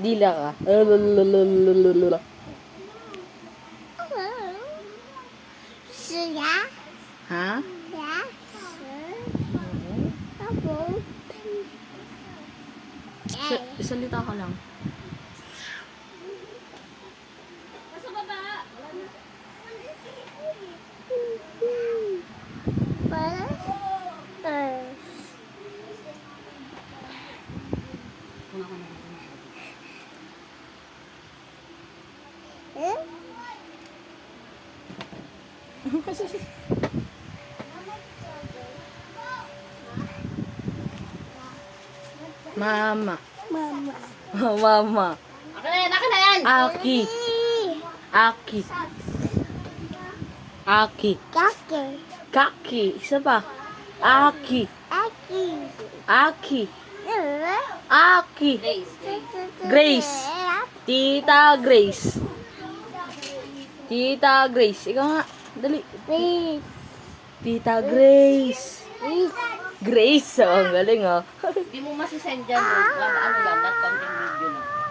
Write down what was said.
Dila ka. Lalalalalalala. Suya? Ha? Ya? Ako? Salita ka lang. Mama. Mama. Mama. Akin na yan! Aki. Aki. Aki. Kake. Kaki. Isa pa. Aki. Aki. Aki. Aki. Grace. Tita Grace. Tita Grace. Ikaw nga. Dali. Please. Tita Grace. Please. Grace. Oh, ang galing oh. Hindi mo masisend dyan. Ano lang, not content video lang.